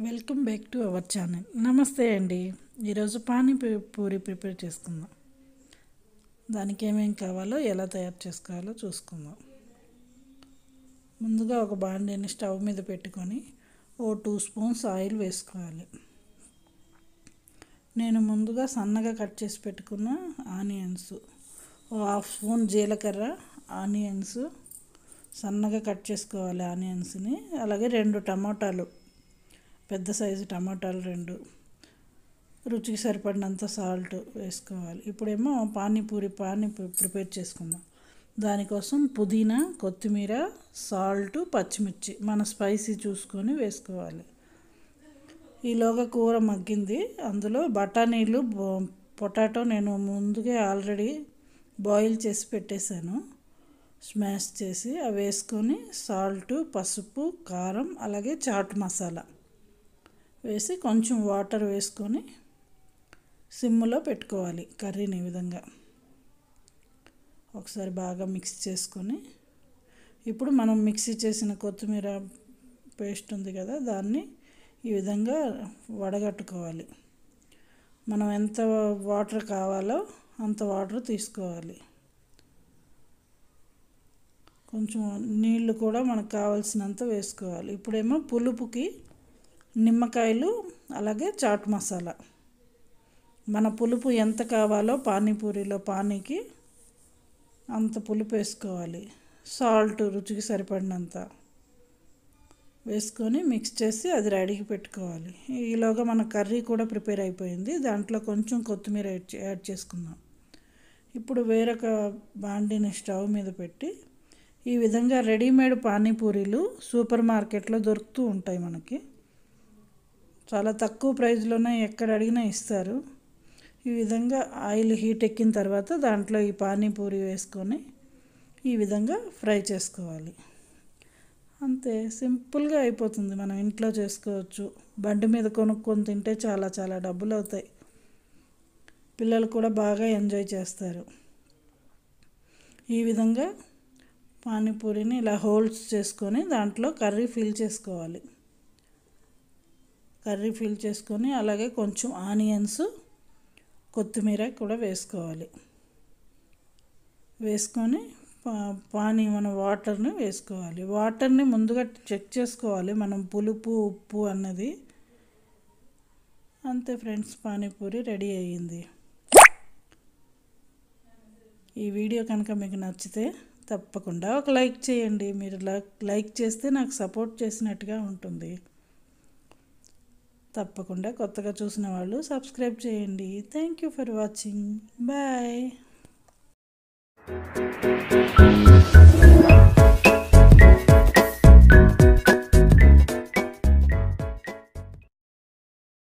Welcome back to our channel. నమస్తే అండి. ఈరోజు పానీపూరి ప్రిపేర్ చేసుకుందాం. దానికి ఏమేం కావాలో ఎలా తయారు చేసుకోవాలో చూసుకుందాం. ముందుగా ఒక బాండీని స్టవ్ మీద పెట్టుకొని 2 స్పూన్స్ ఆయిల్ వేసుకోవాలి. నేను ముందుగా సన్నగా కట్ చేసి పెట్టుకున్న ఆనియన్స్, 1/2 స్పూన్ జీలకర్ర, ఆనియన్స్ సన్నగా కట్ చేసుకోవాలి. ఆనియన్స్ని అలాగే 2 టమాటాలు, పెద్ద సైజు టమాటాలు 2, రుచికి సరిపడినంత సాల్ట్ వేసుకోవాలి. ఇప్పుడేమో పానీపూరి ప్రిపేర్ చేసుకుందాం. దానికోసం పుదీనా, కొత్తిమీర, సాల్ట్, పచ్చిమిర్చి మన స్పైసీ చూసుకొని వేసుకోవాలి. ఈలోగా కూర మగ్గింది. అందులో బఠానీలు, పొటాటో నేను ముందుగా ఆల్రెడీ బాయిల్ చేసి పెట్టేశాను. స్మాష్ చేసి అవి వేసుకొని సాల్ట్, పసుపు, కారం అలాగే చాట్ మసాలా వేసి కొంచెం వాటర్ వేసుకొని సిమ్లో పెట్టుకోవాలి. కర్రీని ఈ విధంగా ఒకసారి బాగా మిక్స్ చేసుకొని, ఇప్పుడు మనం మిక్సీ చేసిన కొత్తిమీర పేస్ట్ ఉంది కదా, దాన్ని ఈ విధంగా వడగట్టుకోవాలి. మనం ఎంత వాటర్ కావాలో అంత వాటర్ తీసుకోవాలి. కొంచెం నీళ్ళు కూడా మనకు కావాల్సినంత వేసుకోవాలి. ఇప్పుడేమో పులుపుకి నిమ్మకాయలు అలాగే చాట్ మసాలా, మన పులుపు ఎంత కావాలో పానీపూరిలో పానీకి అంత పులుపు వేసుకోవాలి. సాల్ట్ రుచికి సరిపడినంత వేసుకొని మిక్స్ చేసి అది రెడీకి పెట్టుకోవాలి. ఈలోగా మన కర్రీ కూడా ప్రిపేర్ అయిపోయింది. దాంట్లో కొంచెం కొత్తిమీర యాడ్ చేసుకుందాం. ఇప్పుడు వేరొక బాండీని స్టవ్ మీద పెట్టి ఈ విధంగా రెడీమేడ్ పానీపూరీలు సూపర్ మార్కెట్లో దొరుకుతూ ఉంటాయి. మనకి చాలా తక్కువ ప్రైస్లోనే ఎక్కడ అడిగినా ఇస్తారు. ఈ విధంగా ఆయిల్ హీట్ ఎక్కిన తర్వాత దాంట్లో ఈ పానీపూరి వేసుకొని ఈ విధంగా ఫ్రై చేసుకోవాలి. అంతే, సింపుల్గా అయిపోతుంది. మనం ఇంట్లో చేసుకోవచ్చు. బండి మీద కొనుక్కొని తింటే చాలా చాలా డబ్బులు అవుతాయి. పిల్లలు కూడా బాగా ఎంజాయ్ చేస్తారు. ఈ విధంగా పానీపూరిని ఇలా హోల్స్ చేసుకొని దాంట్లో కర్రీ ఫిల్ చేసుకొని అలాగే కొంచెం ఆనియన్స్, కొత్తిమీర కూడా వేసుకోవాలి. వేసుకొని మన వాటర్ని వేసుకోవాలి. వాటర్ని ముందుగా చెక్ చేసుకోవాలి మనం, పులుపు, ఉప్పు అన్నది. అంతే ఫ్రెండ్స్, పానీపూరి రెడీ అయ్యింది. ఈ వీడియో కనుక మీకు నచ్చితే తప్పకుండా ఒక లైక్ చేయండి. మీరు లైక్ చేస్తే నాకు సపోర్ట్ చేసినట్టుగా ఉంటుంది. తప్పకుండా కొత్తగా చూసిన వాళ్ళు సబ్స్క్రైబ్ చేయండి. Thank you for watching. Bye.